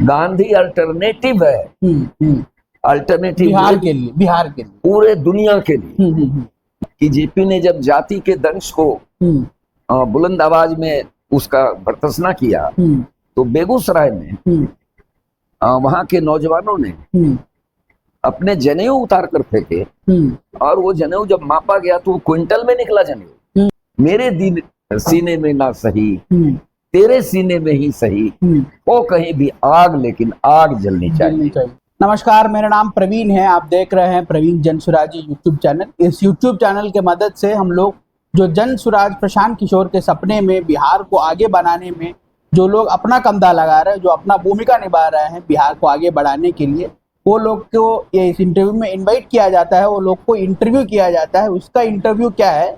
Gandhi alternative है। Alternative Bihar के लिए पूरे दुनिया के लिए। कि जेपी ने जब जाति के दंश को बुलंद आवाज में उसका भर्त्सना किया, तो बेगूसराय में वहां के नौजवानों ने अपने जनेऊ उतार कर फेंके, और वो जनेऊ जब मापा गया तो वो क्विंटल में निकला जनेऊ। मेरे दिल सीने में ना सही, तेरे सीने में ही सही, वो कहीं भी आग, लेकिन आग जलनी चाहिए। नमस्कार, मेरा नाम प्रवीण है। आप देख रहे हैं प्रवीण जनसुराजी यूट्यूब चैनल। इस यूट्यूब चैनल के मदद से हम लोग जो जनसुराज प्रशांत किशोर के सपने में बिहार को आगे बढ़ाने में जो लोग अपना कंधा लगा रहे हैं, जो अपना भूमिका निभा रहे हैं बिहार को आगे बढ़ाने के लिए, वो लोग को ये इस इंटरव्यू में इनवाइट किया जाता है, वो लोग को इंटरव्यू किया जाता है। उसका इंटरव्यू क्या है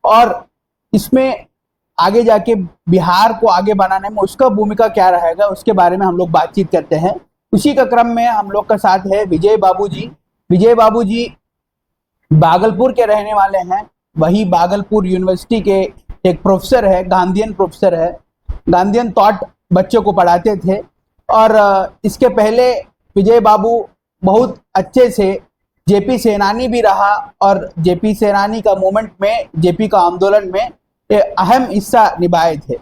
और इसमें आगे जाके बिहार को आगे बढ़ाने में उसका भूमिका क्या रहेगा, उसके बारे में हम लोग बातचीत करते हैं। उसी का क्रम में हम लोग का साथ है विजय बाबू जी। विजय बाबू जी भागलपुर के रहने वाले हैं, वही भागलपुर यूनिवर्सिटी के एक प्रोफेसर है, गांधीयन प्रोफेसर है, गांधीयन थॉट बच्चों को पढ़ाते थे। और इसके पहले विजय बाबू बहुत अच्छे से जेपी सेनानी भी रहा, और जेपी सेनानी का मूवमेंट में, जेपी का आंदोलन में अहम हिस्सा निभाए थे।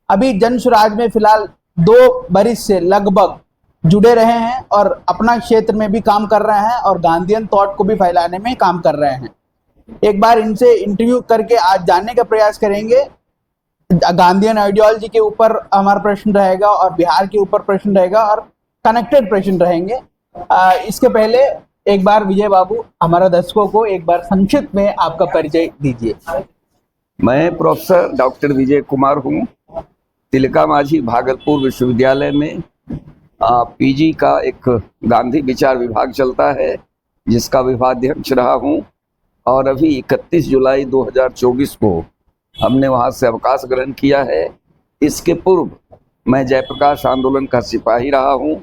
अभी जनसुराज में फिलहाल 2 बरिस से लगभग जुड़े रहे हैं और अपना क्षेत्र में भी काम कर रहे हैं और गांधीयन थॉट को भी फैलाने में काम कर रहे हैं। एक बार इनसे इंटरव्यू करके आज जानने का प्रयास करेंगे। गांधीयन आइडियोलॉजी के ऊपर हमारा प्रश्न रहेगा और बिहार के ऊपर प्रश्न रहेगा और कनेक्टेड प्रश्न रहेंगे। इसके पहले एक बार विजय बाबू हमारा दर्शकों को एक बार संक्षिप्त में आपका परिचय दीजिए। मैं प्रोफेसर डॉक्टर विजय कुमार हूँ। तिलका माझी भागलपुर विश्वविद्यालय में पीजी का एक गांधी विचार विभाग चलता है, जिसका विभागाध्यक्ष रहा हूँ। और अभी 31 जुलाई 2024 को हमने वहाँ से अवकाश ग्रहण किया है। इसके पूर्व मैं जयप्रकाश आंदोलन का सिपाही रहा हूँ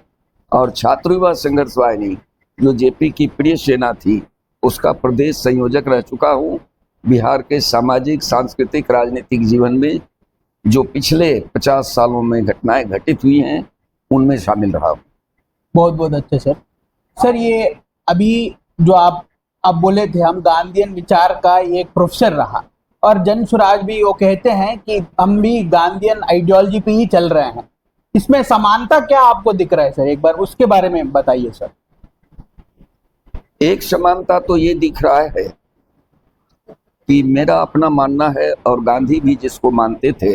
और छात्र युवा संघर्ष वाहिनी, जो जेपी की प्रिय सेना थी, उसका प्रदेश संयोजक रह चुका हूँ। बिहार के सामाजिक, सांस्कृतिक, राजनीतिक जीवन में जो पिछले 50 सालों में घटनाएं घटित हुई हैं, उनमें शामिल रहा हूँ। बहुत बहुत अच्छे सर। ये अभी जो आप बोले थे, हम गांधीयन विचार का एक प्रोफेसर रहा, और जनसुराज भी वो कहते हैं कि हम भी गांधीयन आइडियोलॉजी पे ही चल रहे हैं। इसमें समानता क्या आपको दिख रहा है सर, एक बार उसके बारे में बताइए सर। एक समानता तो ये दिख रहा है कि मेरा अपना मानना है, और गांधी भी जिसको मानते थे,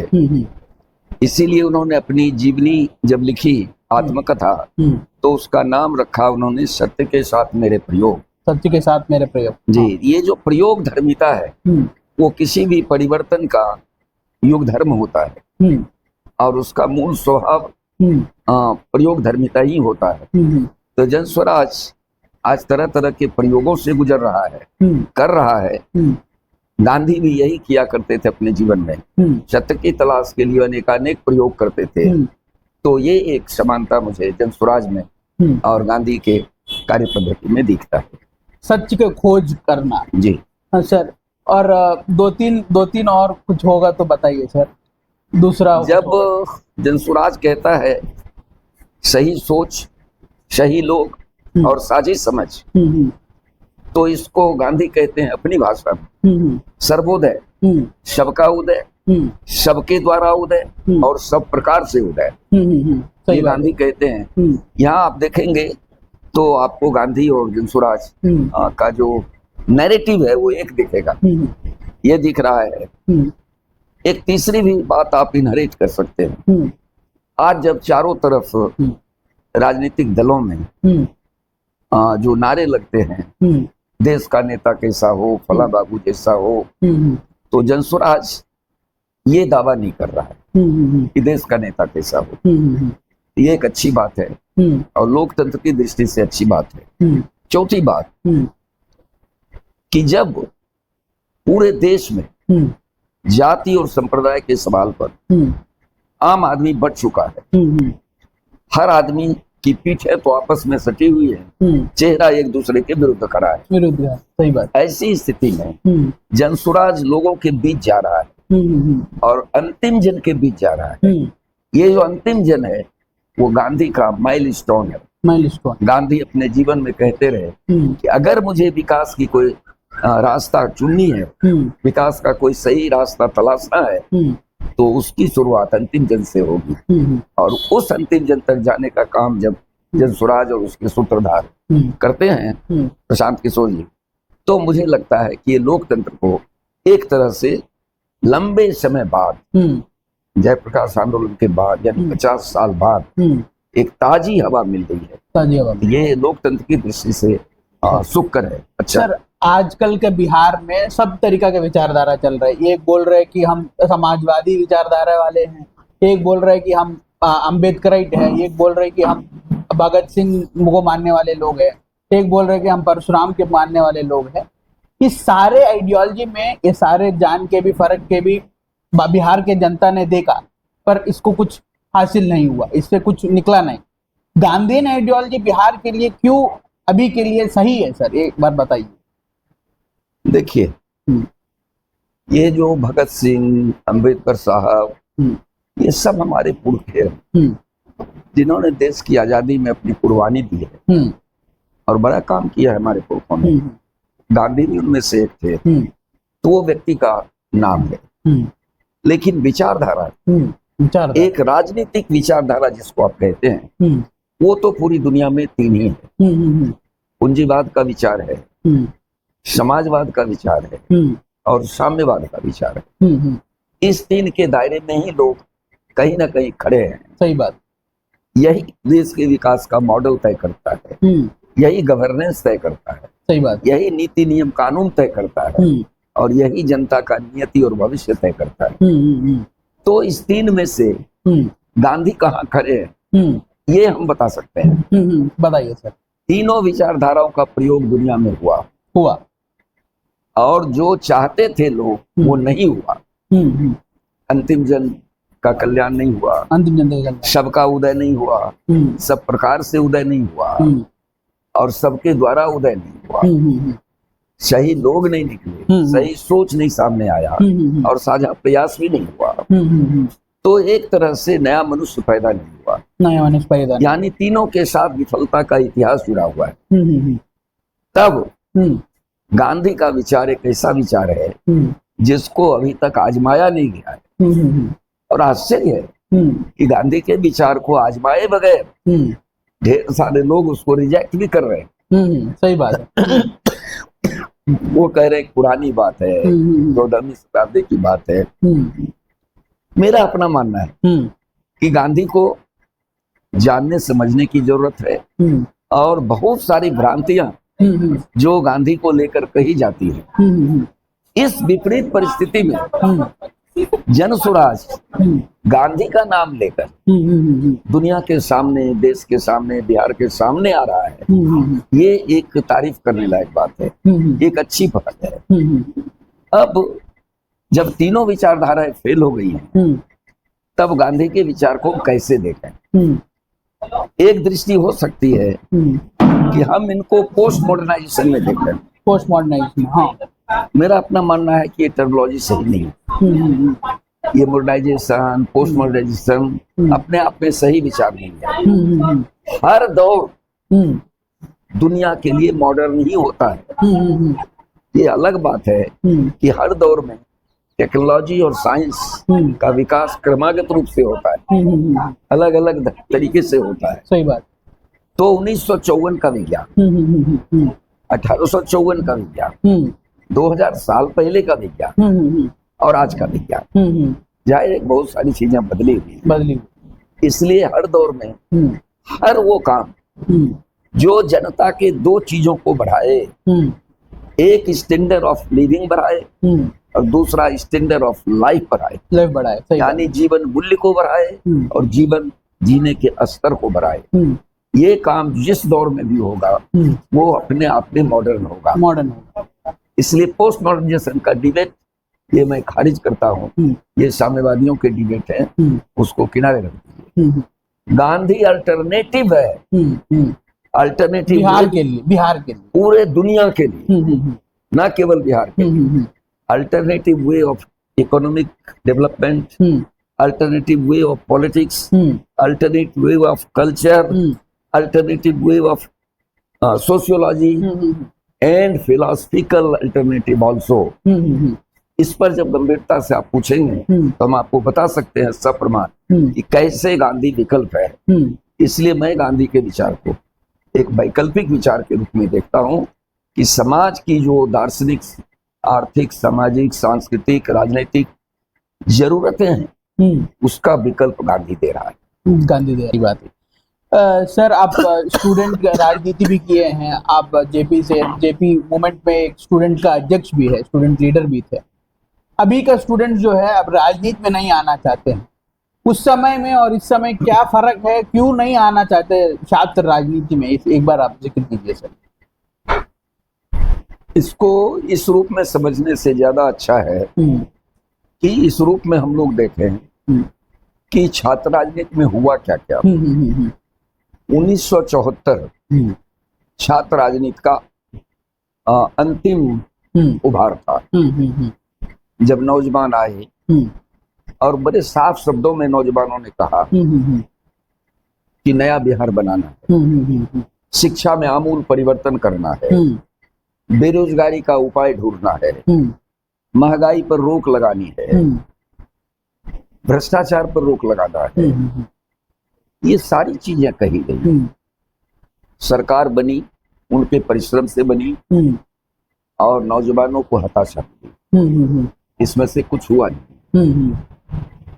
इसीलिए उन्होंने अपनी जीवनी जब लिखी आत्मकथा, तो उसका नाम रखा उन्होंने सत्य के साथ मेरे प्रयोग। सत्य के साथ मेरे प्रयोग जी। ये जो प्रयोग धर्मिता है, वो किसी भी परिवर्तन का युग धर्म होता है, और उसका मूल स्वभाव प्रयोग धर्मिता ही होता है। तो जनस्वराज आज तरह तरह के प्रयोगों से गुजर रहा है, कर रहा है। गांधी भी यही किया करते थे अपने जीवन में, सत्य की तलाश के लिए अनेकानेक प्रयोग करते थे। तो ये एक समानता मुझे जनसुराज में और गांधी के कार्य पद्धति में दिखता है। सत्य की खोज करना। जी हाँ सर। और दो तीन और कुछ होगा तो बताइए सर। दूसरा, जब जनसुराज कहता है सही सोच, सही लोग और साजिश समझ, तो इसको गांधी कहते हैं अपनी भाषा में सर्वोदय, सबका उदय, सबके द्वारा उदय और सब प्रकार से उदय, ये गांधी कहते हैं। यहाँ आप देखेंगे तो आपको गांधी और जनसुराज का जो नैरेटिव है वो एक दिखेगा, ये दिख रहा है। एक तीसरी भी बात आप इनहेरिट कर सकते हैं। आज जब चारों तरफ राजनीतिक दलों में जो नारे लगते हैं, देश का नेता कैसा हो, फला बाबू जैसा हो, तो जनसुराज ये दावा नहीं कर रहा है कि देश का नेता कैसा हो। ये एक अच्छी बात है और लोकतंत्र की दृष्टि से अच्छी बात है। चौथी बात कि जब पूरे देश में जाति और संप्रदाय के सवाल पर आम आदमी बढ़ चुका है, हर आदमी की पीठ है तो आपस में सटी हुई है, चेहरा एक दूसरे के विरुद्ध खड़ा है। सही बात। ऐसी स्थिति में जनसुराज लोगों के बीच जा रहा है और अंतिम जन के बीच जा रहा है। ये जो अंतिम जन है, वो गांधी का माइलस्टोन है। माइलस्टोन। गांधी अपने जीवन में कहते रहे कि अगर मुझे विकास की कोई रास्ता चुननी है, विकास का कोई सही रास्ता तलाशना है, तो उसकी शुरुआत अंतिम जन से होगी। और उस अंतिम जन तक जाने का काम जब जन स्वराज और उसके सूत्रधार करते हैं प्रशांत किशोर जी, तो मुझे लगता है कि ये लोकतंत्र को एक तरह से लंबे समय बाद, जयप्रकाश आंदोलन के बाद, यानी 50 साल बाद एक ताजी हवा मिल गई है। ताजी हवा। ये लोकतंत्र की दृष्टि से सुखकर है। अच्छा सर, आजकल के बिहार में सब तरीका के विचारधारा चल रहे हैं। एक बोल रहे हैं कि हम समाजवादी विचारधारा वाले हैं, एक बोल रहे हैं कि हम अम्बेडकराइट है, एक बोल रहे हैं कि हम भगत सिंह को मानने वाले लोग हैं, एक बोल रहे हैं कि हम परशुराम के मानने वाले लोग हैं। इस सारे आइडियोलॉजी में, ये सारे जान के भी, फर्क के भी बिहार के जनता ने देखा, पर इसको कुछ हासिल नहीं हुआ, इससे कुछ निकला नहीं। गांधीयन आइडियोलॉजी बिहार के लिए क्यों अभी के लिए सही है सर, एक बार बताइए। देखिए, ये जो भगत सिंह, अम्बेडकर साहब, ये सब हमारे पुरख हैं जिन्होंने देश की आजादी में अपनी कुर्बानी दी है और बड़ा काम किया है हमारे पुरखों ने। गांधी भी उनमें से एक थे। तो वो व्यक्ति का नाम है, लेकिन विचारधारा, एक राजनीतिक विचारधारा जिसको आप कहते हैं, वो तो पूरी दुनिया में तीन ही है। पूंजीवाद का विचार है, समाजवाद का विचार है और साम्यवाद का विचार है। इस तीन के दायरे में ही लोग कहीं ना कहीं खड़े हैं। सही बात। यही देश के विकास का मॉडल तय करता है, यही गवर्नेंस तय करता है। सही बात। यही नीति नियम कानून तय करता है और यही जनता का नियति और भविष्य तय करता है। तो इस तीन में से गांधी कहाँ खड़े हैं, ये हम बता सकते हैं। बताइए सर। तीनों विचारधाराओं का प्रयोग दुनिया में हुआ और जो चाहते थे लोग वो नहीं हुआ। अंतिम जन का कल्याण नहीं हुआ, अंतिम जन का कल्याण, सबका उदय नहीं हुआ, सब प्रकार से उदय नहीं हुआ और सबके द्वारा उदय नहीं हुआ। सही लोग नहीं निकले, सही सोच नहीं सामने आया और साझा प्रयास भी नहीं हुआ। तो एक तरह से नया मनुष्य पैदा नहीं हुआ, नया मनुष्य पैदा, यानी तीनों के साथ विफलता का इतिहास जुड़ा हुआ है। तब गांधी का विचार एक ऐसा विचार है जिसको अभी तक आजमाया नहीं गया है। और आश्चर्य है कि गांधी के विचार को आजमाए बगैर ढेर सारे लोग उसको रिजेक्ट भी कर रहे हैं। सही बात है। वो कह रहे हैं पुरानी बात है, 14वीं शताब्दी की बात है। मेरा अपना मानना है कि गांधी को जानने समझने की जरूरत है और बहुत सारी भ्रांतियां जो गांधी को लेकर कही जाती है, इस विपरीत परिस्थिति में जन स्वराज गांधी का नाम लेकर दुनिया के सामने, देश के सामने, बिहार के सामने आ रहा है। ये एक तारीफ करने लायक बात है, एक अच्छी बात है। अब जब तीनों विचारधाराएं फेल हो गई हैं, तब गांधी के विचार को कैसे देखें? एक दृष्टि हो सकती है कि हम इनको पोस्ट मॉडर्नाइजेशन में देखें। पोस्ट मॉडर्नाइजेशन, हाँ। मेरा अपना मानना है कि ये टर्मिनोलॉजी सही नहीं है। ये मॉडर्नाइजेशन, पोस्ट मॉडर्नाइजेशन अपने आप में सही विचार नहीं है। हर दौर दुनिया के लिए मॉडर्न ही होता है। ये अलग बात है कि हर दौर में टेक्नोलॉजी और साइंस का विकास क्रमागत रूप से होता है, अलग अलग तरीके से होता है। सही बात। तो 1954 का विज्ञान, 1854 का विज्ञान, 2000 साल पहले का विज्ञान और आज का विज्ञान, जाहिर है बहुत सारी चीजें बदली हुई। इसलिए हर दौर में हर वो काम जो जनता के दो चीजों को बढ़ाए, एक स्टैंडर्ड ऑफ लिविंग बढ़ाए और दूसरा स्टैंडर्ड ऑफ लाइफ बढ़ाए, यानी जीवन मूल्य को बढ़ाए और जीवन जीने के स्तर को बढ़ाए। ये काम जिस दौर में भी होगा वो अपने आप में मॉडर्न होगा। इसलिए पोस्ट मॉडर्नाइजेशन का डिबेट ये मैं खारिज करता हूँ। ये साम्यवादियों के डिबेट है, उसको किनारे रख दीजिए। गांधी अल्टरनेटिव है, अल्टरनेटिव बिहार के लिए, पूरे दुनिया के लिए, न केवल बिहार के लिए। Alternative way of economic development, alternative way of politics, alternative way of culture, alternative way of sociology, and philosophical alternative also. इस पर जब गंभीरता से आप पूछेंगे तो हम आपको बता सकते हैं सप्रमाण कि कैसे गांधी विकल्प है। इसलिए मैं गांधी के विचार को एक वैकल्पिक विचार के रूप में देखता हूं कि समाज की जो दार्शनिक, आर्थिक, सामाजिक, सांस्कृतिक, राजनीतिक जरूरतें हैं उसका विकल्प गांधी दे रहा है। गांधी दे रही बात है। सर, आप स्टूडेंट राजनीति भी किए हैं, आप जेपी मूवमेंट में एक स्टूडेंट का अध्यक्ष भी है, स्टूडेंट लीडर भी थे। अभी का स्टूडेंट जो है अब राजनीति में नहीं आना चाहते हैं, उस समय में और इस समय क्या फर्क है, क्यों नहीं आना चाहते छात्र राजनीति में, एक बार आप जिक्र कीजिए सर। इसको इस रूप में समझने से ज्यादा अच्छा है कि इस रूप में हम लोग देखें कि छात्र राजनीति में हुआ क्या क्या। 1974 छात्र राजनीति का अंतिम उभार था, जब नौजवान आए और बड़े साफ शब्दों में नौजवानों ने कहा कि नया बिहार बनाना है, शिक्षा में आमूल परिवर्तन करना है, बेरोजगारी का उपाय ढूंढना है, महंगाई पर रोक लगानी है, भ्रष्टाचार पर रोक लगाना है। ये सारी चीजें कही गई। सरकार बनी उनके परिश्रम से बनी और नौजवानों को हताशा मिली, इसमें से कुछ हुआ नहीं।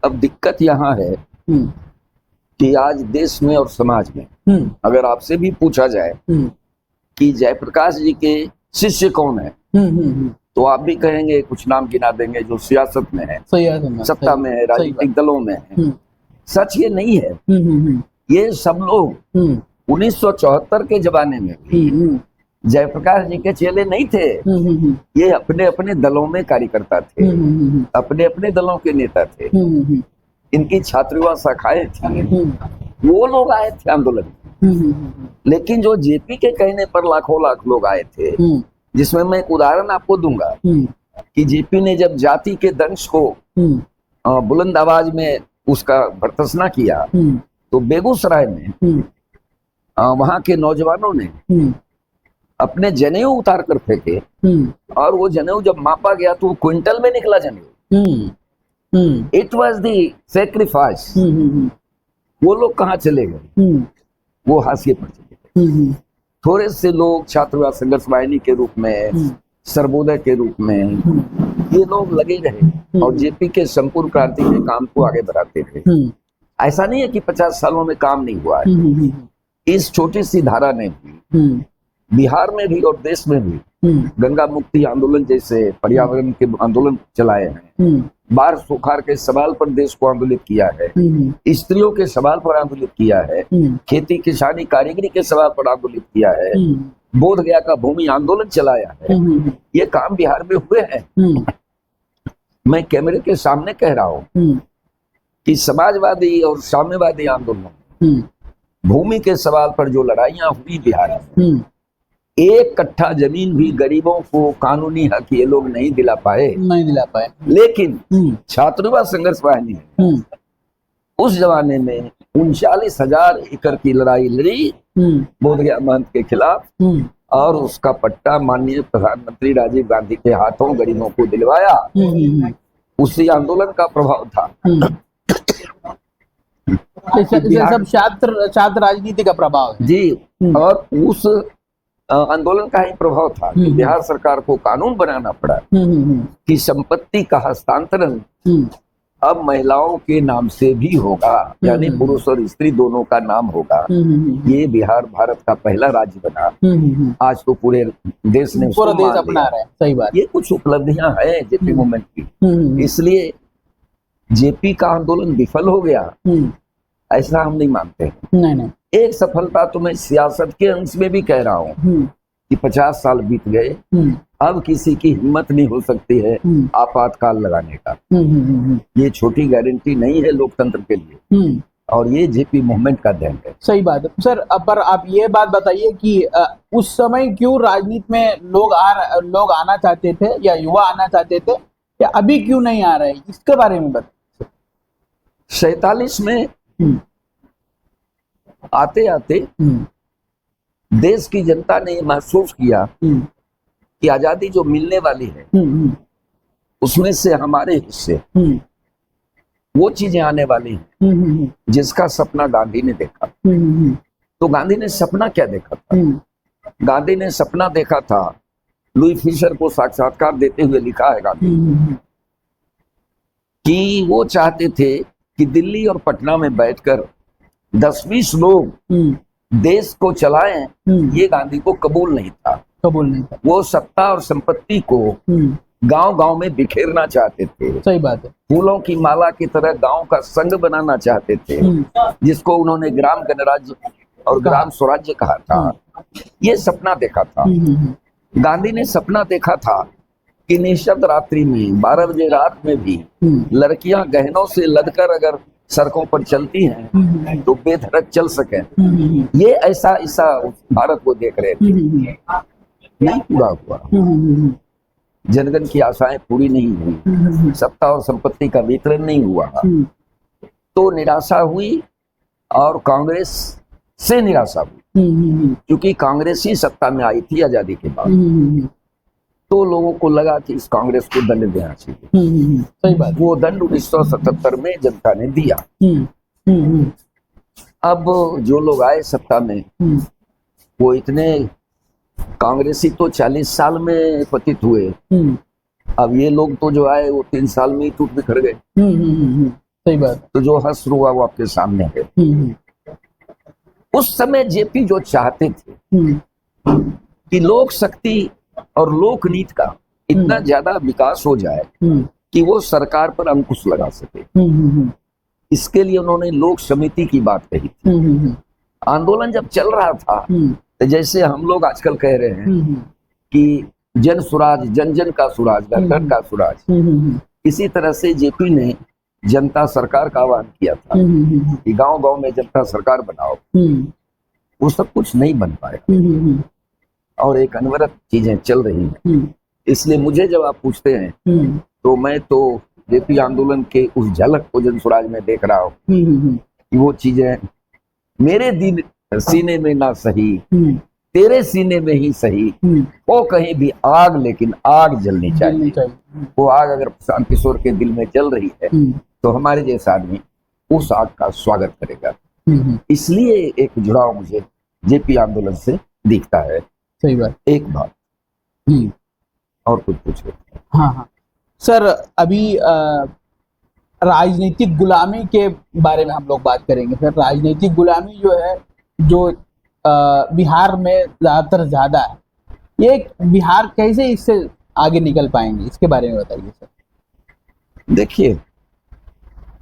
अब दिक्कत यहाँ है कि आज देश में और समाज में अगर आपसे भी पूछा जाए कि जयप्रकाश जी के शिष्य कौन है, तो आप भी कहेंगे, कुछ नाम गिना देंगे जो सियासत में है, सत्ता में है, राजनीतिक दलों में है। सच ये नहीं है। ये सब लोग 1974 के जमाने में भी जयप्रकाश जी के चेले नहीं थे। ये अपने अपने दलों में कार्यकर्ता थे, अपने अपने दलों के नेता थे। इनकी छात्रयुवा शाखाएं थी, वो लोग आए थे आंदोलन। लेकिन जो जेपी के कहने पर लाखों लाख लोग आए थे, जिसमें मैं एक उदाहरण आपको दूंगा कि जेपी ने जब जाति के दंश को बुलंद आवाज में उसका भर्त्सना किया, तो बेगूसराय में वहां के नौजवानों ने अपने जनेऊ उतार कर फेंके और वो जनेऊ जब मापा गया तो वो क्विंटल में निकला जनेऊ। It was the sacrifice. वो लोग कहाँ चले गए? वो हाशिए पर चले गए। थोड़े से लोग छात्रवाद संघर्ष वाहिनी के रूप में, सर्वोदय के रूप में ये लोग लगे रहे और जेपी के संपूर्ण क्रांति के काम को आगे बढ़ाते रहे। ऐसा नहीं है कि 50 सालों में काम नहीं हुआ है। इस छोटी सी धारा ने भी बिहार में भी और देश में भी गंगा मुक्ति आंदोलन जैसे पर्यावरण के आंदोलन चलाए हैं, बाढ़ सुखाड़ के सवाल पर देश को आंदोलित किया है, स्त्रियों के सवाल पर आंदोलित किया है, खेती किसानी कारीगरी के सवाल पर आंदोलित किया है, बोध गया का भूमि आंदोलन चलाया है। ये काम बिहार में हुए हैं। मैं कैमरे के सामने कह रहा हूँ कि समाजवादी और साम्यवादी आंदोलन, भूमि के सवाल पर जो लड़ाइयां हुई बिहार में, एक कट्ठा जमीन भी गरीबों को कानूनी हक ये लोग नहीं दिला पाए। लेकिन छात्रवाद संघर्ष वाहिनी ने उस जमाने में 39,000 एकड़ की लड़ाई लड़ी बोधगया महंत के खिलाफ और उसका पट्टा माननीय प्रधानमंत्री राजीव गांधी के हाथों गरीबों को दिलवाया। उसी आंदोलन का प्रभाव था। सब छात्र राजनीति का प्रभाव है जी। और उस आंदोलन का ही प्रभाव था कि बिहार सरकार को कानून बनाना पड़ा कि संपत्ति का हस्तांतरण अब महिलाओं के नाम से भी होगा, यानी पुरुष और स्त्री दोनों का नाम होगा। ये बिहार भारत का पहला राज्य बना। आज तो पूरे देश ने पूरा देश अपना रहा है। सही बात। ये कुछ उपलब्धियां हैं जेपी मूवमेंट की। इसलिए जेपी का आंदोलन विफल हो गया ऐसा हम नहीं मानते। नहीं। एक सफलता तो मैं सियासत के अंश में भी कह रहा हूँ कि 50 साल बीत गए, अब किसी की हिम्मत नहीं हो सकती है आपातकाल लगाने का। ये छोटी गारंटी नहीं है लोकतंत्र के लिए और ये जेपी मूवमेंट का देन है। सही बात है सर। पर आप ये बात बताइए कि उस समय क्यों राजनीति में लोग आना चाहते थे या युवा आना चाहते थे, या अभी क्यों नहीं आ रहे, इसके बारे में बताइए। 47 में आते आते देश की जनता ने महसूस किया कि आजादी जो मिलने वाली है उसमें से हमारे हिस्से वो चीजें आने वाली हैं जिसका सपना गांधी ने देखा। तो गांधी ने सपना क्या देखा था? गांधी ने सपना देखा था, लुई फिशर को साक्षात्कार देते हुए लिखा है गांधी कि वो चाहते थे कि दिल्ली और पटना में बैठकर 10-20 लोग देश को चलाएं। ये गांधी को कबूल नहीं था। वो सत्ता और संपत्ति को गांव गांव में बिखेरना चाहते थे। सही बात है। फूलों की माला की तरह गांव का संघ बनाना चाहते थे, जिसको उन्होंने ग्राम गणराज्य और ग्राम स्वराज्य कहा था। ये सपना देखा था। गांधी ने सपना देखा था कि निशब्द रात्रि में 12 बजे रात में भी लड़कियां गहनों से लदकर अगर सड़कों पर चलती हैं तो बेधड़क चल सके। ये ऐसा भारत को देख रहे थे। नहीं पूरा हुआ, जनगण की आशाएं पूरी नहीं हुई, सत्ता और संपत्ति का वितरण नहीं हुआ, तो निराशा हुई और कांग्रेस से निराशा हुई, क्योंकि कांग्रेस ही सत्ता में आई थी आजादी के बाद। तो लोगों को लगा कि इस कांग्रेस को दंड देना चाहिए। सही बात। वो दंड 1977 में जनता ने दिया। अब जो लोग आए सत्ता में वो इतने कांग्रेसी तो 40 साल में पतित हुए। अब ये लोग तो जो आए वो 3 साल में ही टूट बिखर गए। सही बात। तो जो हश्र हुआ वो आपके सामने है। उस समय जेपी जो चाहते थे कि लोक शक्ति और लोकनीति का इतना ज्यादा विकास हो जाए कि वो सरकार पर अंकुश लगा सके, इसके लिए उन्होंने लोक समिति की बात कही थी। आंदोलन जब चल रहा था तो जैसे हम लोग आजकल कह रहे हैं कि जन सुराज, जन जन का सुराज, घर घर का सुराज, इसी तरह से जेपी ने जनता सरकार का आह्वान किया था कि गांव गांव में जनता सरकार बनाओ। वो सब कुछ नहीं बन पाया और एक अनवरत चीजें चल रही हैं। इसलिए मुझे जब आप पूछते हैं तो मैं तो जेपी आंदोलन के उस झलक को जन सुराज में देख रहा हूँ कि वो चीजें मेरे दिल सीने में ना सही, तेरे सीने में ही सही, वो कहीं भी आग, लेकिन आग जलनी चाहिए। वो आग अगर प्रशांत किशोर के दिल में जल रही है तो हमारे जैसा आदमी उस आग का स्वागत करेगा। इसलिए एक जुड़ाव मुझे जेपी आंदोलन से दिखता है। सही बात। एक बात और कुछ पूछो। हाँ सर, अभी राजनीतिक गुलामी के बारे में हम लोग बात करेंगे। फिर राजनीतिक गुलामी जो है, जो बिहार में ज्यादा है, ये बिहार कैसे इससे आगे निकल पाएंगे, इसके बारे में बताइए सर। देखिए,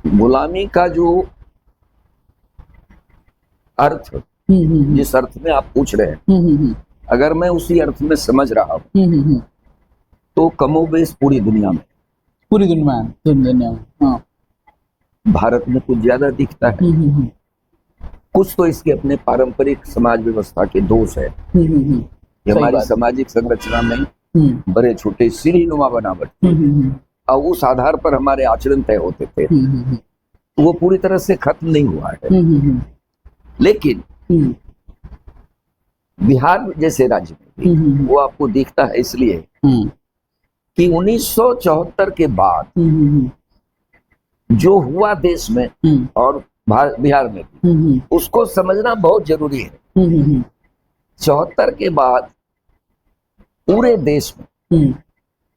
गुलामी का जो अर्थ, जिस अर्थ में आप पूछ रहे हैं, अगर मैं उसी अर्थ में समझ रहा हूँ तो कमोबेश पूरी दुनिया में हाँ। भारत में कुछ ज्यादा दिखता है। कुछ तो इसके अपने पारंपरिक समाज व्यवस्था के दोष है। हमारी सामाजिक संरचना में बड़े छोटे सीढ़ीनुमा बनावट और उस आधार पर हमारे आचरण तय होते थे, वो पूरी तरह से खत्म नहीं हुआ है। लेकिन बिहार जैसे राज्य में वो आपको दिखता है इसलिए कि 1974 के बाद जो हुआ देश में और बिहार में भी, उसको समझना बहुत जरूरी है। 74 के बाद पूरे देश में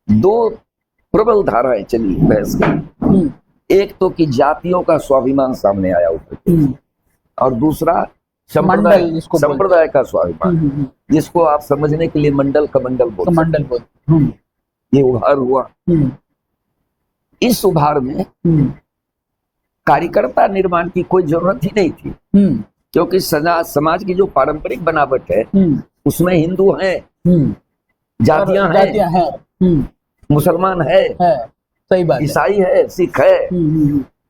2 प्रबल धाराएं चली बहस की। एक तो कि जातियों का स्वाभिमान सामने आया उठकर, और दूसरा संप्रदाय का स्वाभिमान, जिसको आप समझने के लिए मंडल कमंडल बोल ये उभार हुआ। इस उभार में कार्यकर्ता निर्माण की कोई जरूरत ही नहीं थी, क्योंकि समाज की जो पारंपरिक बनावट है उसमें हिंदू हैं, जातियां हैं, मुसलमान है, सही बात, ईसाई है, सिख है।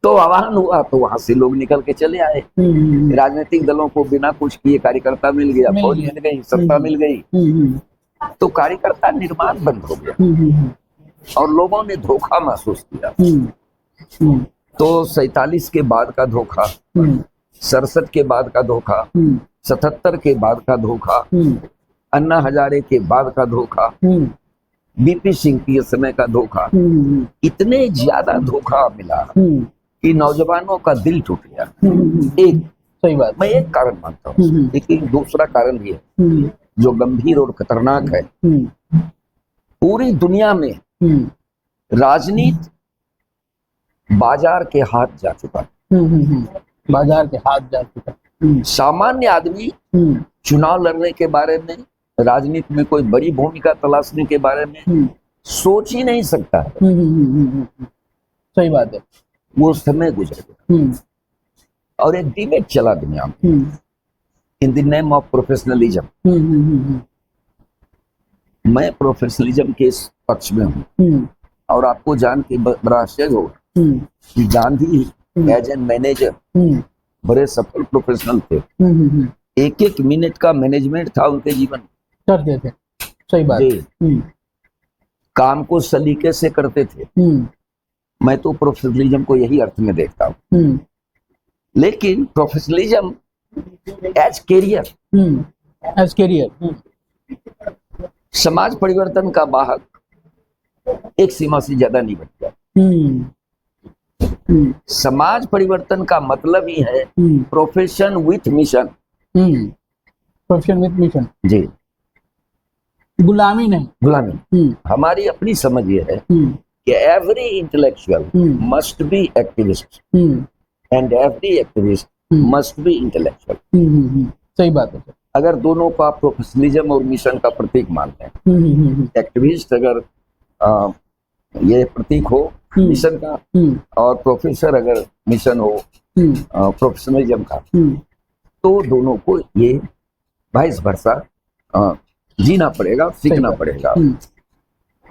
तो आह्वान हुआ तो वहां से लोग निकल के चले आए। राजनीतिक दलों को बिना कुछ किए कार्यकर्ता मिल गया, फौज मिल गई, सत्ता मिल गई, तो कार्यकर्ता निर्माण बंद हो गया और लोगों ने धोखा महसूस किया। तो 47 के बाद का धोखा, 67 के बाद का धोखा, 77 के बाद का धोखा, अन्ना हजारे के बाद का धोखा, बीपी सिंह के समय का धोखा, इतने ज्यादा धोखा मिला कि नौजवानों का दिल टूट गया। एक सही बात, मैं एक कारण मानता हूँ, लेकिन दूसरा कारण भी है जो गंभीर और खतरनाक है। पूरी दुनिया में राजनीति बाजार के हाथ जा चुका है। बाजार के हाथ जा चुका। सामान्य आदमी चुनाव लड़ने के बारे में, राजनीति में कोई बड़ी भूमिका तलाशने के बारे में सोच ही नहीं सकता है। सही बात है। वो समय गुजर गया और एक डिबेट चला दुनिया में in the name of professionalism. मैं प्रोफेशनलिज्म के इस पक्ष में हूँ और आपको जान के बड़ा आश्चर्य होगा कि गांधी एज एन मैनेजर बड़े सफल प्रोफेशनल थे। एक एक मिनट का मैनेजमेंट था उनके जीवन करते थे। सही बात। काम को सलीके से करते थे। मैं तो प्रोफेशनलिज्म को यही अर्थ में देखता हूँ। लेकिन प्रोफेशनलिज्म एज कैरियर, समाज परिवर्तन का वाहक एक सीमा से ज्यादा नहीं बन गया। समाज परिवर्तन का मतलब ही है profession with mission. Profession with mission जी, गुलामी नहीं। गुलामी। हमारी अपनी समझ ये है कि every intellectual must be activist and every activist must be intellectual. सही बात है। अगर दोनों को आप प्रोफेशनलिज्म और मिशन का प्रतीक मानते हैं, एक्टिविस्ट अगर ये प्रतीक हो मिशन का और प्रोफेसर अगर मिशन हो प्रोफेशनलिज्म का, तो दोनों को ये वाइस वर्सा जीना पड़ेगा, सीखना पड़ेगा।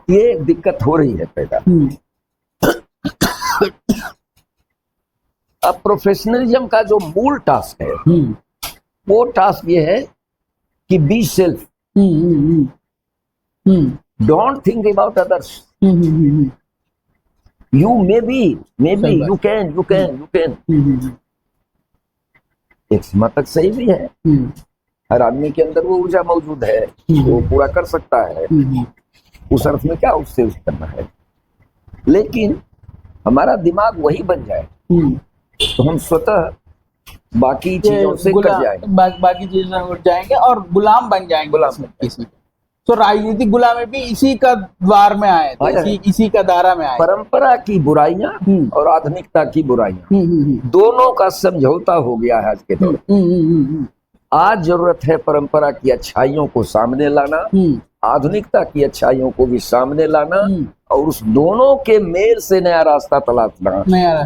ये दिक्कत हो रही है पैदा। अब प्रोफेशनलिज्म का जो मूल टास्क है वो टास्क ये है कि be self, don't think about others. You may be you can. एक सीमा तक सही भी है। हर आदमी के अंदर वो ऊर्जा मौजूद है, वो पूरा कर सकता है। उस अर्थ में क्या उससे करना है। लेकिन हमारा दिमाग वही बन जाए तो हम स्वतः बाकी चीजों से कट जाएंगे, बाकी चीजों से उठ जाएंगे और गुलाम बन जाएंगे। गुलाम किसी तो राजनीतिक गुलामी भी इसी का द्वार में आए थे, इसी का दायरा में आए। परंपरा की बुराइयां और आधुनिकता की बुराइयां दोनों का समझौता हो गया है आज के दौर में। आज जरूरत है परंपरा की अच्छाइयों को सामने लाना, आधुनिकता की अच्छाइयों को भी सामने लाना और उस दोनों के मेल से नया रास्ता तलाशना।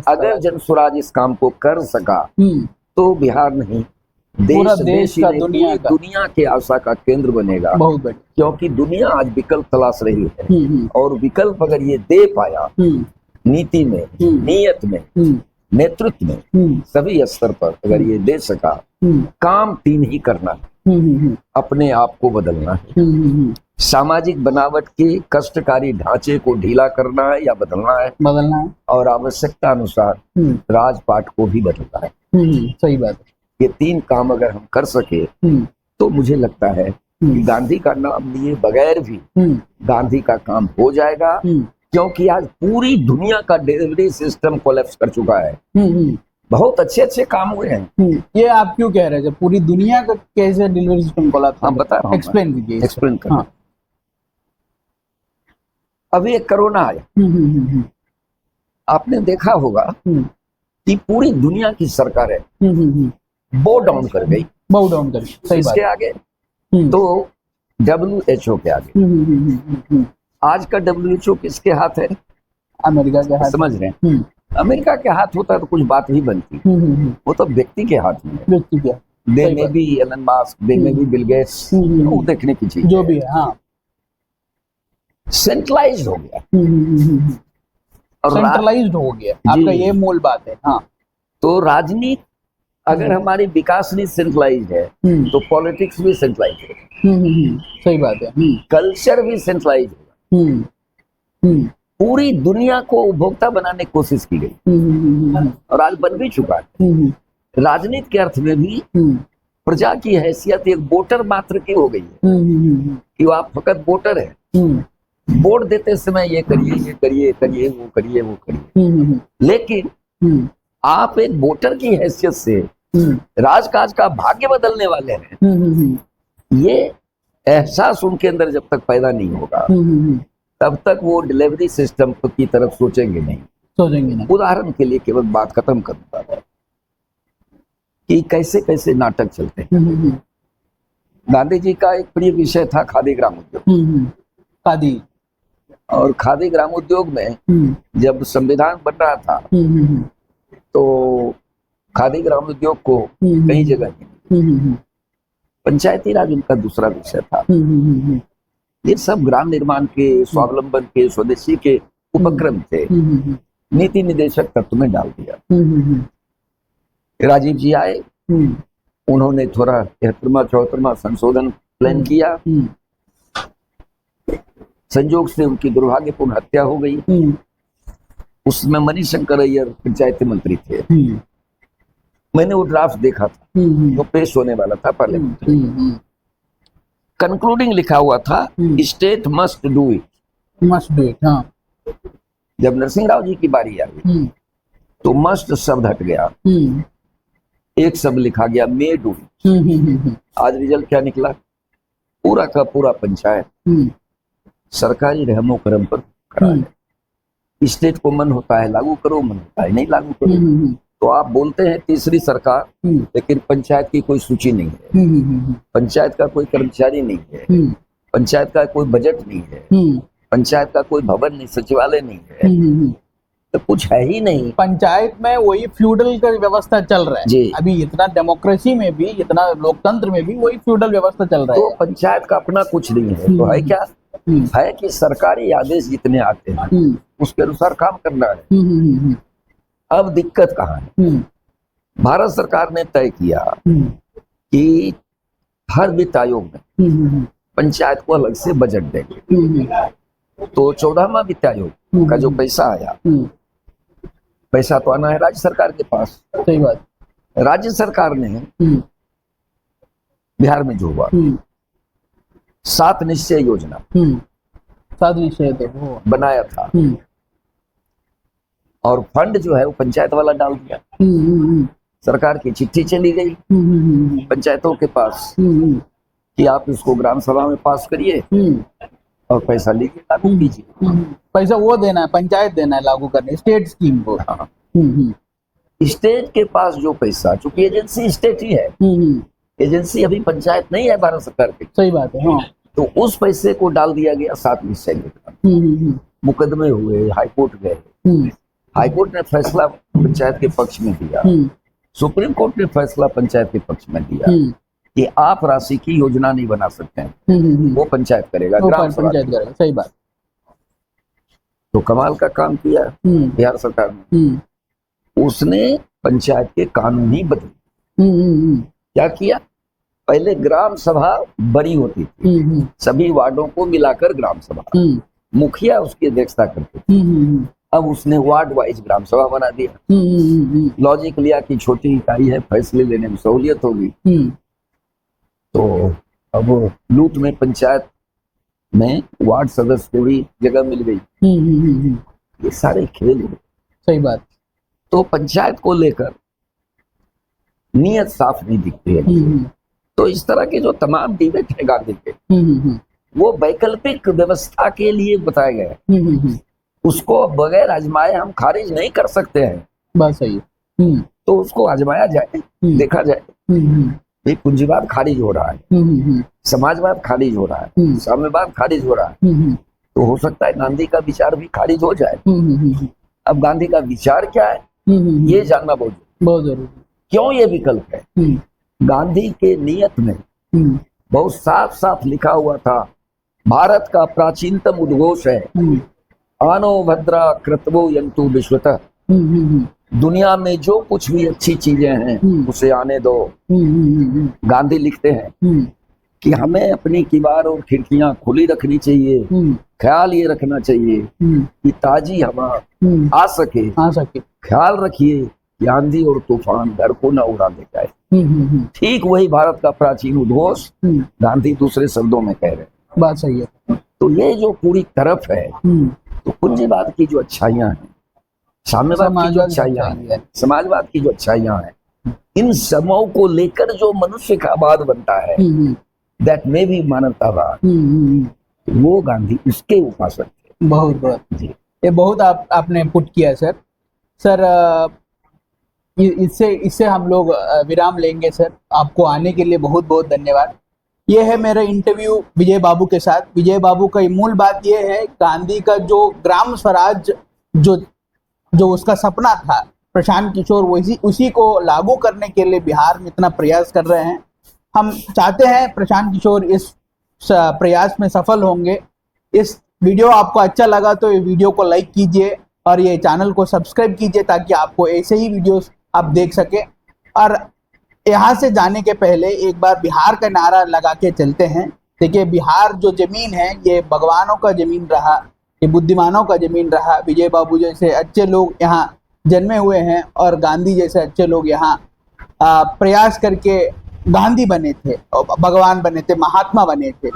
अगर जन स्वराज इस काम को कर सका तो बिहार नहीं देश का दुनिया के आशा का केंद्र बनेगा। बहुत बढ़िया। क्योंकि दुनिया आज विकल्प तलाश रही है और विकल्प अगर ये दे पाया नीति में, नीयत में, नेतृत्व में, सभी स्तर पर अगर ये दे सका, काम तीन ही करना है। अपने आप को बदलना है, सामाजिक बनावट के कष्टकारी ढांचे को ढीला करना है या बदलना है और आवश्यकता अनुसार राजपाट को भी बदलना है। सही बात है। ये तीन काम अगर हम कर सके तो मुझे लगता है कि गांधी का नाम लिए बगैर भी गांधी का काम हो जाएगा। क्योंकि आज पूरी दुनिया का डिलीवरी सिस्टम कोलैप्स कर चुका है। बहुत अच्छे अच्छे काम हुए हैं। ये आप क्यों कह रहे थे पूरी दुनिया का कैसे डिलीवरी सिस्टम कोलैप्स? हाँ, बता रहा हूँ। एक्सप्लेन कीजिए। एक्सप्लेन कर। अभी एक कोरोना आया, आपने देखा होगा कि पूरी दुनिया की सरकारें बो डाउन कर गई। सही बात। आगे तो WHO के आगे। आज का WHO किसके हाथ है? अमेरिका के हाथ। समझ रहे हैं? अमेरिका के हाथ होता तो कुछ बात ही बनती। वो तो व्यक्ति के हाथ में है। दे में भी एलन मास्क, दे में भी बिल गेट्स, वो देखने की चीज जो भी है। हाँ, सेंट्रलाइज्ड हो गया। सेंट्रलाइज्ड हो गया, आपका ये मूल बात है। हाँ, तो राजनीति अगर हमारी विकास नहीं सेंट्रलाइज्ड है तो पॉलिटिक्स भी सेंट्रलाइज्ड है। सही बात है। कल्चर भी सेंट्रलाइज्ड होगा। पूरी दुनिया को उपभोक्ता बनाने की कोशिश की गई और आज बन भी चुका है। राजनीति के अर्थ में भी प्रजा की हैसियत एक वोटर मात्र की हो गई है कि वो आप फकत वोटर है। वोट देते समय ये करिए, ये करिए, करिए, वो करिए, वो करिए, लेकिन आप एक वोटर की हैसियत से राजकाज का भाग्य बदलने वाले हैं। ये एहसास उनके अंदर जब तक पैदा नहीं होगा तब तक वो डिलीवरी सिस्टम की तरफ सोचेंगे नहीं। उदाहरण के लिए केवल बात खत्म करूंगा कि कैसे कैसे नाटक चलते हैं। गांधी जी का एक प्रिय विषय था खादी ग्राम उद्योग। खादी और खादी ग्राम उद्योग में जब संविधान बन रहा था तो खादी ग्राम उद्योग को कई जगह पंचायती राज उनका दूसरा विषय था। ये सब ग्राम निर्माण के, स्वावलंबन के, स्वदेशी के उपक्रम थे। नीति निदेशक तत्व में डाल दिया। राजीव जी आए, उन्होंने थोड़ा 73वां संशोधन प्लान किया। संयोग से उनकी दुर्भाग्यपूर्ण हत्या हो गई। उसमें मणिशंकर अय्यर पंचायत मंत्री थे। मैंने वो ड्राफ्ट देखा था जो पेश होने वाला था पार्लियामेंट में। कंक्लूडिंग लिखा हुआ था स्टेट मस्ट डू इट। हाँ। जब नरसिंह राव जी की बारी आई तो मस्ट शब्द हट गया, एक शब्द लिखा गया मे डू इट। आज रिजल्ट क्या निकला? पूरा का पूरा पंचायत सरकारी रहमो करम पर खड़ा है। स्टेट को मन होता है लागू करो, मन होता है नहीं लागू करो। तो आप बोलते हैं तीसरी सरकार, लेकिन पंचायत की कोई सूची नहीं है, पंचायत का कोई कर्मचारी नहीं है, पंचायत का कोई बजट नहीं है, पंचायत का कोई भवन नहीं, सचिवालय नहीं है, तो कुछ है ही नहीं। पंचायत में वही फ्यूडल का व्यवस्था चल रहा है जी। अभी इतना डेमोक्रेसी में भी, इतना लोकतंत्र में भी वही फ्यूडल व्यवस्था चल रहा है। तो पंचायत का अपना कुछ नहीं है। तो है क्या है कि सरकारी आदेश जितने आते हैं उसके अनुसार काम करना है। अब दिक्कत कहाँ है? भारत सरकार ने तय किया कि हर वित्त आयोग में पंचायत को अलग से बजट देंगे। तो 14वां वित्त आयोग का जो पैसा आया, पैसा तो आना है राज्य सरकार के पास। सही बात। राज्य सरकार ने बिहार में जो हुआ 7 निश्चय योजना 7 निश्चय तो बनाया था और फंड जो है वो पंचायत वाला डाल दिया। सरकार की चिट्ठी चली गई पंचायतों के पास कि आप इसको ग्राम सभा में पास करिए और पैसा लेके लागू कीजिए। पैसा वो देना है, पंचायत देना है लागू करने, स्टेट स्कीम को। हाँ। स्टेट के पास जो पैसा, चूंकि एजेंसी स्टेट ही है, एजेंसी अभी पंचायत नहीं है भारत सरकार की। सही बात है। हाँ। तो उस पैसे को डाल दिया गया 7 निश्चय योजना। मुकदमे हुए, हाईकोर्ट गए, हाईकोर्ट ने फैसला पंचायत के पक्ष में दिया, सुप्रीम कोर्ट ने फैसला पंचायत के पक्ष में दिया कि आप राशि की योजना नहीं बना सकते हैं, वो पंचायत करेगा, ग्राम सभा करेगा। सही बात। तो कमाल का काम किया बिहार सरकार ने। उसने पंचायत के कानून ही बदले। क्या किया? पहले ग्राम सभा बड़ी होती थी, सभी वार्डों को मिलाकर ग्राम सभा, मुखिया उसकी अध्यक्षता करते थे। अब उसने वार्ड वाइज ग्राम सभा बना दिया। लॉजिक लिया कि छोटी इकाई है, फैसले लेने में सहूलियत होगी। तो अब लूट में पंचायत में वार्ड सदस्य को भी जगह मिल गई। ये सारे खेल हुए। सही बात। तो पंचायत को लेकर नियत साफ नहीं दिखती है। तो इस तरह के जो तमाम डिबेट है गांधी के, वो वैकल्पिक व्यवस्था के लिए बताए गए। उसको बगैर आजमाए हम खारिज नहीं कर सकते हैं। बात सही है। तो उसको आजमाया जाए, देखा जाए। ये पूंजीवाद खारिज हो रहा है, समाजवाद खारिज हो रहा है, साम्यवाद खारिज हो रहा है। तो हो सकता है गांधी का विचार भी खारिज हो जाए। अब गांधी का विचार क्या है ये जानना बहुत जरूरी। क्यों ये विकल्प है? गांधी के नियत में बहुत साफ साफ लिखा हुआ था, भारत का प्राचीनतम उद्घोष है, आनो भद्रा कृतवो यंतु विश्वतः। दुनिया में जो कुछ भी अच्छी चीजें हैं उसे आने दो। गांधी लिखते हैं कि हमें अपनी किवाड़ और खिड़कियां खुली रखनी चाहिए, ख्याल ये रखना चाहिए कि ताजी हवा आ सके। ख्याल रखिए कि आंधी और तूफान घर को न उड़ा ले जाए। ठीक वही भारत का प्राचीन उद्घोष गांधी दूसरे शब्दों में कह रहे हैं। बात सही है। तो ये जो पूरी तरफ है, तो पूंजीवाद की जो अच्छाइयां हैं, साम्यवाद की जो अच्छाइयां हैं, समाजवाद की जो अच्छाइयां हैं, इन समूह को लेकर जो मनुष्य का वाद बनता है, दैट में भी मानवतावाद, वो गांधी उसके उपासक थे। बहुत जी, ये बहुत आपने पुट किया सर। इससे हम लोग विराम लेंगे सर। आपको आने के लिए बहुत बहुत धन्यवाद। ये है मेरा इंटरव्यू विजय बाबू के साथ। विजय बाबू का मूल बात ये है, गांधी का जो ग्राम स्वराज जो उसका सपना था, प्रशांत किशोर उसी को लागू करने के लिए बिहार में इतना प्रयास कर रहे हैं। हम चाहते हैं प्रशांत किशोर इस प्रयास में सफल होंगे। इस वीडियो आपको अच्छा लगा तो ये वीडियो को लाइक कीजिए और ये चैनल को सब्सक्राइब कीजिए, ताकि आपको ऐसे ही वीडियोस आप देख सके। और यहाँ से जाने के पहले एक बार बिहार का नारा लगा के चलते हैं। देखिए, बिहार जो जमीन है ये भगवानों का जमीन रहा, ये बुद्धिमानों का जमीन रहा। विजय बाबू जैसे अच्छे लोग यहाँ जन्मे हुए हैं और गांधी जैसे अच्छे लोग यहाँ प्रयास करके गांधी बने थे, भगवान बने थे, महात्मा बने थे।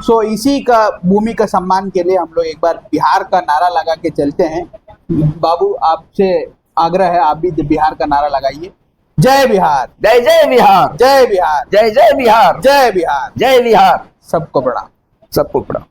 सो इसी का भूमि का सम्मान के लिए हम लोग एक बार बिहार का नारा लगा के चलते हैं। बाबू, आपसे आग्रह है, आप भी बिहार का नारा लगाइए। जय बिहार, जय जय बिहार, जय बिहार, जय जय बिहार, जय बिहार, जय बिहार। सबको प्रणाम, सबको प्रणाम।